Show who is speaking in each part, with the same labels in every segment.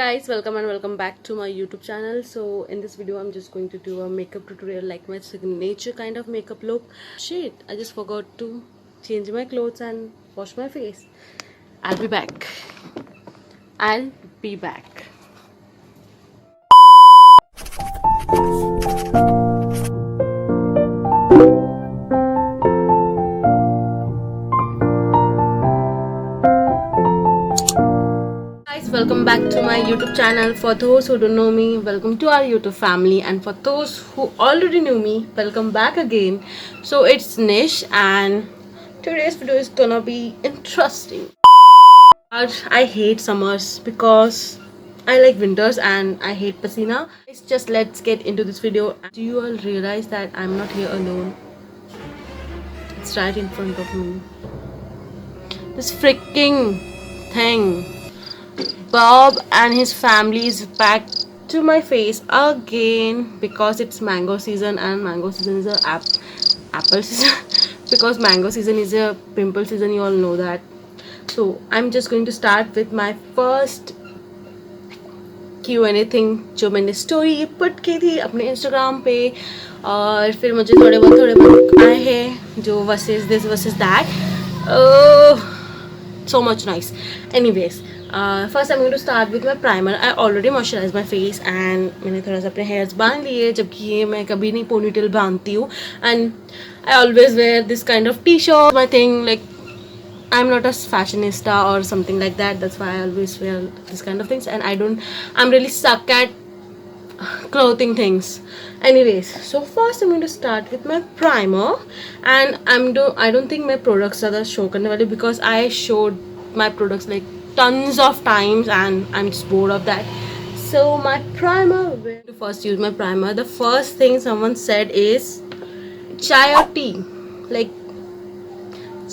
Speaker 1: Guys, welcome and welcome back to my YouTube channel. So in this video I'm just going to do a makeup tutorial, like my signature kind of makeup look. Shit, I just forgot to change my clothes and wash my face. I'll be back. I'll be back. Welcome back to my YouTube channel. For those who don't know me, welcome to our YouTube family, and for those who already knew me, welcome back again. So it's Nish, and today's video is gonna be interesting. I hate summers because I like winters and I hate pasina. Just let's get into this video. Do you all realize that I'm not here alone? It's right in front of me. This freaking thing. Bob and his family is back to my face again because it's mango season, and mango season is a apple season because mango season is a pimple season, you all know that. So I'm just going to start with my first Q&A thing जो मैंने story put की थी अपने Instagram पे, और फिर मुझे थोड़े बहुत आए हैं जो versus this versus that. So much nice. Anyways, first I'm going to start with my primer. I already moisturized my face and मैंने थोड़ा सा अपने hairs बांध लिए, जबकि ये मैं कभी नहीं ponytail बांधती हूँ. And I always wear this kind of t-shirt. My thing, like, I'm not a fashionista or something like that. That's why I always wear this kind of things. And I'm really stuck at clothing things. Anyways, so first I'm going to start with my primer, and I don't think my products ज़्यादा show करने वाले because I showed my products like tons of times and I'm just bored of that. So my primer, where to first use my primer, the first thing someone said is chai or tea. Like,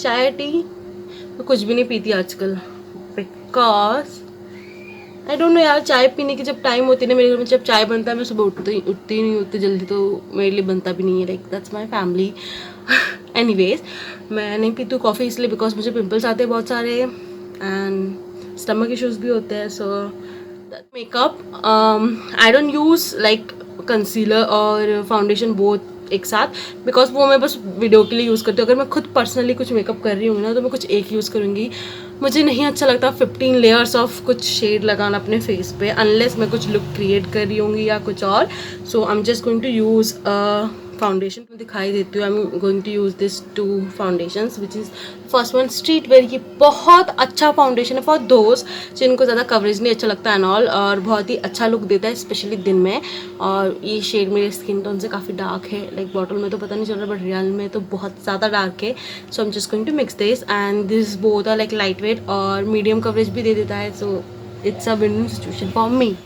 Speaker 1: chai or tea मैं कुछ भी नहीं पीती आजकल because I don't know यार. चाय पीने की जब टाइम होती है ना मेरे घर में, जब चाय बनता है मैं सुबह उठती नहीं उतनी जल्दी, तो मेरे लिए बनता भी नहीं है. Like that's my family. Anyways, मैं नहीं पीती हूँ कॉफ़ी इसलिए बिकॉज मुझे पिंपल्स आते हैं बहुत सारे एंड स्टमक इश्यूज़ भी होते हैं. सो makeup I don't use like concealer और फाउंडेशन बोथ एक साथ, बिकॉज वो मैं बस वीडियो के लिए यूज़ करती हूँ. अगर मैं खुद पर्सनली कुछ मेकअप कर रही हूँ ना तो मैं कुछ एक यूज़ करूँगी. मुझे नहीं अच्छा लगता 15 लेयर्स ऑफ कुछ शेड लगाना अपने फेस पे, अनलेस मैं कुछ लुक क्रिएट कर रही होंगी या कुछ और. So I am just going to use foundation दिखाई देती हूँ. I am going to use this 2 foundations, which is first one street wear. ये बहुत अच्छा फाउंडेशन है फॉर दोस्त जिनको ज़्यादा कवरेज नहीं अच्छा लगता एंड ऑल, और बहुत ही अच्छा लुक देता है स्पेशली दिन में. और ये शेड मेरे स्किन टोन से काफ़ी डार्क है. लाइक बॉटल में तो पता नहीं चल रहा बट रियल में तो बहुत ज़्यादा डार्क है. So I am just going to mix this, and this both are like light weight और मीडियम कवरेज भी दे देता है. So it's a win win situation for me.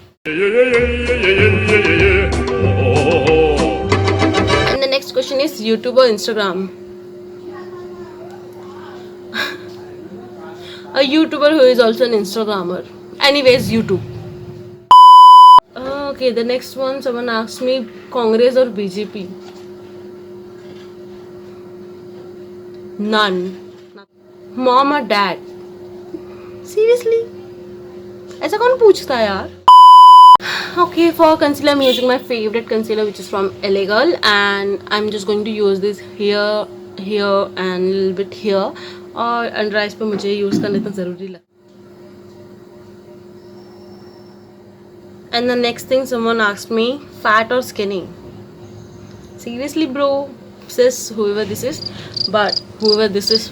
Speaker 1: And the next question is YouTube or Instagram? A YouTuber who is also an Instagrammer. Anyways, YouTube. Okay, the next one, someone asked me Congress or BJP. None. Mom or dad? Seriously? ऐसा कौन पूछता है यार? Okay, for concealer I'm using my favorite concealer, which is from LA Girl, and I'm just going to use this here and a little bit here. और under eyes पे मुझे use करना इतना ज़रूरी लगा. And the next thing someone asked me, fat or skinny? Seriously bro, sis, whoever this is,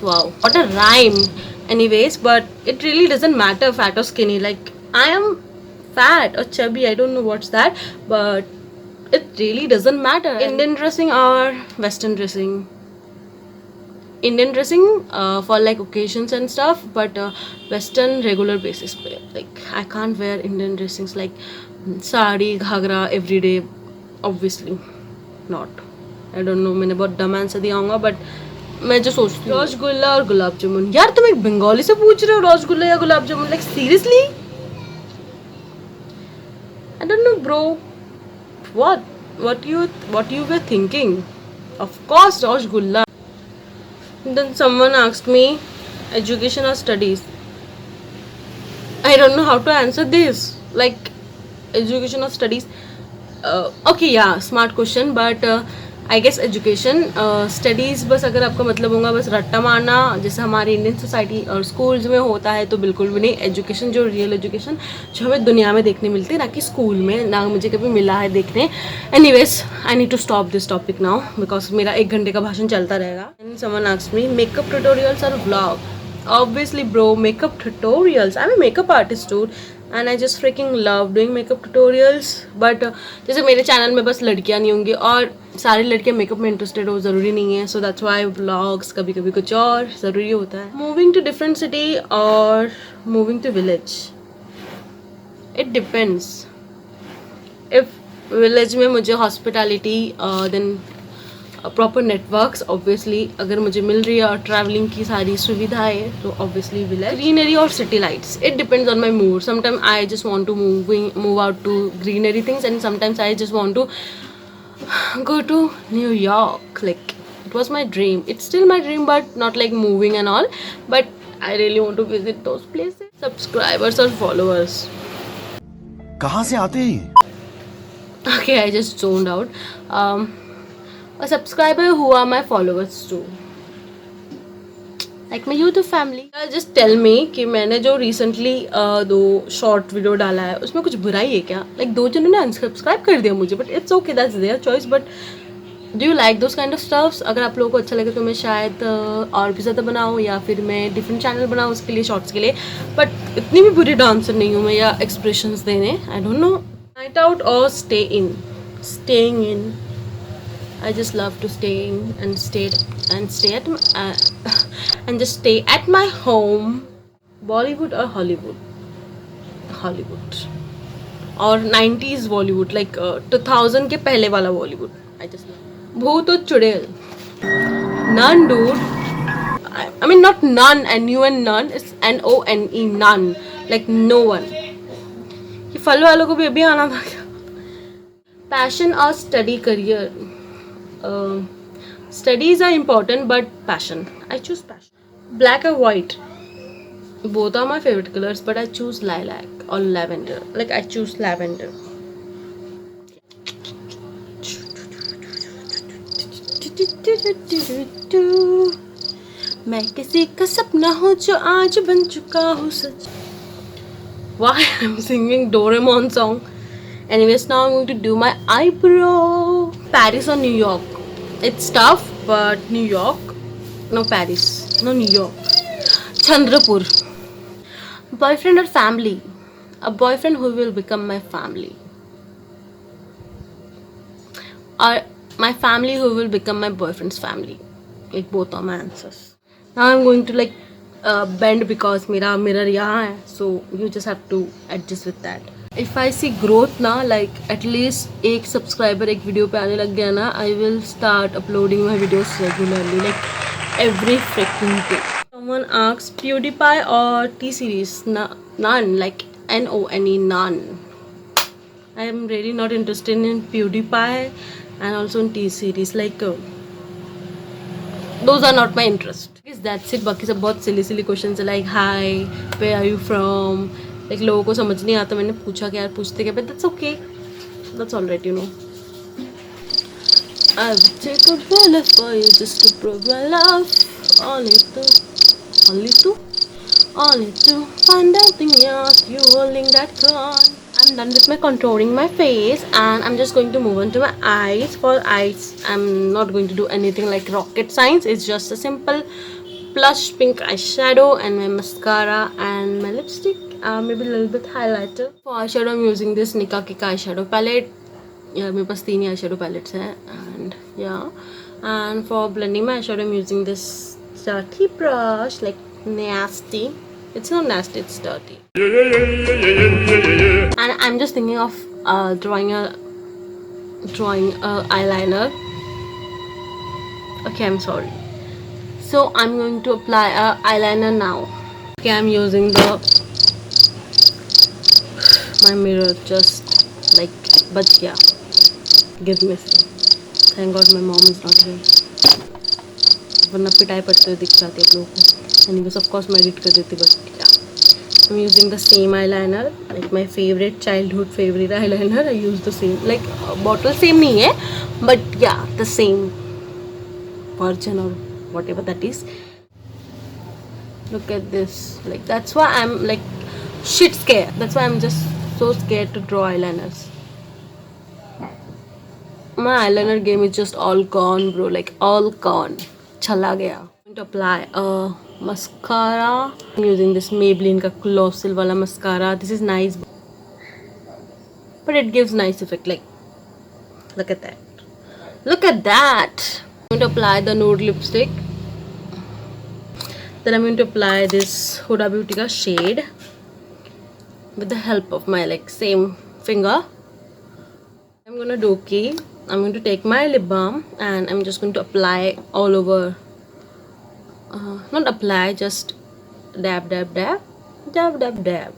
Speaker 1: wow, what a rhyme. Anyways, but it really doesn't matter fat or skinny. Like, I am fat or chubby, I don't know what's that, but it really doesn't matter. Indian dressing or Western dressing? Indian dressing for like occasions and stuff, but Western regular basis पे. Like, I can't wear Indian dressings like sari Ghaghara every day, obviously not. I don't know, मैंने बहुत डम answer दिया होगा, but मैं जो सोचती हूँ रसगुल्ला और गुलाब जामुन. यार तुम एक बंगाली से पूछ रहे हो रसगुल्ला या gulab jamun? Like seriously? I don't know bro, what you were thinking? Of course rosgulla. Then someone asked me education or studies. I don't know how to answer this. like education or studies? Okay, yeah, smart question, but I guess education, studies बस अगर आपका मतलब होगा बस रट्टा मारना जैसे हमारी इंडियन सोसाइटी और स्कूल्स में होता है, तो बिल्कुल भी नहीं. एजुकेशन जो रियल एजुकेशन जो हमें दुनिया में देखने मिलती है, ना कि स्कूल में, ना मुझे कभी मिला है देखने. Anyways, I need to stop this topic now because मेरा 1 घंटे का भाषण चलता रहेगा. And someone asked me makeup tutorials और vlog. Obviously, bro, makeup tutorials. I'm a makeup artist, dude, and I just freaking love doing makeup tutorials. But जैसे मेरे channel में बस लड़कियां नहीं होंगी और सारी लड़कियां मेकअप में इंटरेस्टेड हो ज़रूरी नहीं है. सो दैट्स वाई व्लॉग्स कभी कभी कुछ और ज़रूरी होता है. मूविंग टू डिफरेंट सिटी और moving to village, it depends. If village में मुझे hospitality then proper networks obviously अगर मुझे मिल रही है और ट्रैवलिंग की सारी सुविधाएं, तो ऑब्वियसली विलेज. ग्रीनरी और city lights, it depends on my mood. Sometime I just want to move out to greenery things and sometimes I just want to go to New York. Like, it was my dream. It's still my dream, but not like moving and all. But I really want to visit those places. Subscribers or followers?
Speaker 2: कहाँ से आते हैं?
Speaker 1: Okay, I just zoned out. A subscriber who are my followers too. Like my YouTube family. Just tell me कि मैंने जो recently 2 short video डाला है उसमें कुछ बुराई है क्या? Like 2 जनों ने unsubscribe कर दिया मुझे, but it's okay, that's their choice. But do you like those kind of stuffs? अगर आप लोगों को अच्छा लगे तो मैं शायद और भी ज़्यादा बनाऊँ या फिर मैं different channel बनाऊँ उसके लिए, shorts के लिए. But इतनी भी बुरी dancer नहीं हूँ मैं या expressions देने. I don't know. Night out or stay in? Staying in. I just love to stay in and stay at my, and just stay at my home. Bollywood or Hollywood? Hollywood. और 90s Bollywood, like 2000 के पहले वाला Bollywood. I just love. भूत और चुड़ैल. None, dude. I mean not none, and none. It's NONE, none. Like no one. ये फल वालों को भी अभी आना था क्या? Passion or study career? Studies are important, but passion. I choose passion. Black or white? Both are my favorite colors, but I choose lilac or lavender. Like I choose lavender. मैं किसी का सपना हूँ जो आज बन चुका हूँ सच. Why I'm singing Doraemon song? Anyways, now I'm going to do my eyebrow. Paris or New York? It's tough, but New York. No, Paris. No, New York. Chandrapur. Boyfriend or family? A boyfriend who will become my family. Or my family who will become my boyfriend's family. Like both are my answers. Now I'm going to like bend because मेरा mirror यहाँ है. So you just have to adjust with that. If I see growth ना, like at least एक subscriber एक video पे आने लग गया ना, I will start uploading my videos regularly, like every freaking day. Someone asks PewDiePie or T-Series? None, like NONE, none. I am really not interested in PewDiePie and also in T-Series. Like those are not my interest. Because that's it. बाकी सब बहुत silly questions है, like hi, where are you from? Like लोगों को समझ नहीं आता, मैंने पूछा कि यार पूछते क्या, but that's okay, that's all right, you know. I would take a bullet for you just to prove my love. Only to find out in you holding that gun. I'm done with my contouring my face and I'm just going to move on to my eyes. For eyes, I'm not going to do anything like rocket science. It's just a simple blush pink eyeshadow and my mascara and my lipstick. Maybe a little bit highlighter. For eyeshadow, I'm using this Nika Kika eyeshadow palette. Yeah, मेरे पास 3 eyeshadow palettes हैं. And yeah, and for blending my eyeshadow, I'm using this dirty brush, like nasty. It's not nasty, it's dirty. And I'm just thinking of drawing a eyeliner. Okay, I'm sorry. So I'm going to apply a eyeliner now. Okay, I'm using my mirror just like बच गया. Give me some. Thank God my mom is not here. वरना पिटाई पड़ते हुए दिख जाती है आप लोगों को. Anyways, of course मैं edit कर देती, but yeah. I'm using the same eyeliner, like my favorite childhood favorite eyeliner. I use the same, like bottle same nahi hai, but yeah, the same version or whatever that is. Look at this. Like that's why I'm like shit scared. That's why I'm just so scared to draw eyeliners. My eyeliner game is just all gone, bro. Like all gone. Chala gaya. I'm going to apply a mascara. I'm using this Maybelline ka Colossal wala mascara. This is nice, but it gives nice effect. Like, look at that. Look at that. I'm going to apply the nude lipstick. Then I'm going to apply this Huda Beauty ka shade with the help of my like same finger. I'm gonna do okay. I'm going to take my lip balm and I'm just going to apply all over. Not apply, just dab, dab, dab, dab, dab, dab.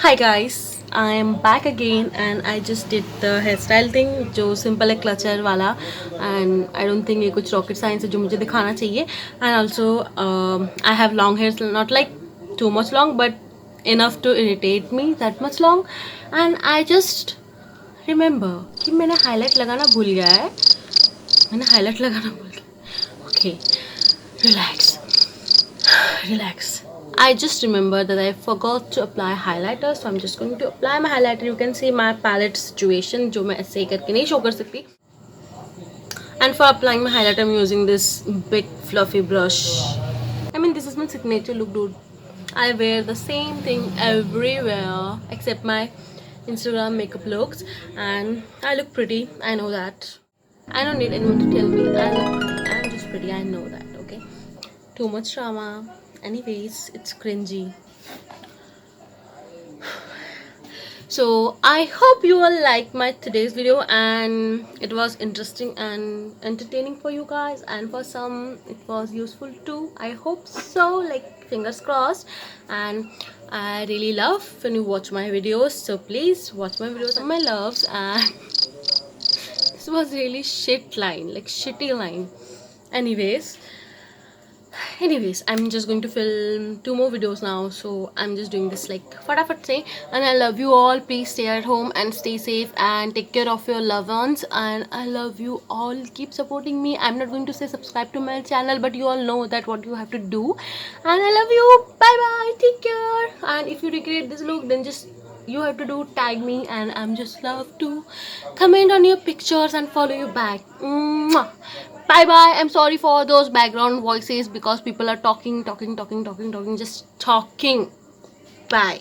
Speaker 1: Hi guys, I am back again and I just did the hairstyle thing जो simple है clutcher वाला, and I don't think ये कुछ rocket science है जो मुझे दिखाना चाहिए. And also I have long hairs, not like too much long but enough to irritate me that much long. And I just remember कि मैंने highlight लगाना भूल गया है. Okay, relax. I just remember that I forgot to apply highlighter, so I'm just going to apply my highlighter. You can see my palette situation जो मैं ऐसे ही करके नहीं show कर सकती. And for applying my highlighter, I'm using this big fluffy brush. I mean, this is my signature look, dude. I wear the same thing everywhere except my Instagram makeup looks, and I look pretty. I know that. I don't need anyone to tell me I look pretty. I'm just pretty. I know that. Okay. Too much drama. Anyways, it's cringy. So I hope you all liked my today's video and it was interesting and entertaining for you guys, and for some it was useful too. I hope so, like fingers crossed. And I really love when you watch my videos, so please watch my videos, my loves. And this was really shit line, like shitty line. Anyways, I'm just going to film 2 more videos now, so I'm just doing this like fatafat say. And I love you all. Please stay at home and stay safe and take care of your loved ones, and I love you all. Keep supporting me. I'm not going to say subscribe to my channel, but you all know that what you have to do. And I love you. Bye bye, take care. And if you recreate this look, then just you have to do tag me, and I'm just love to comment on your pictures and follow you back. Mwah. Bye bye. I'm sorry for those background voices because people are talking, just talking. Bye.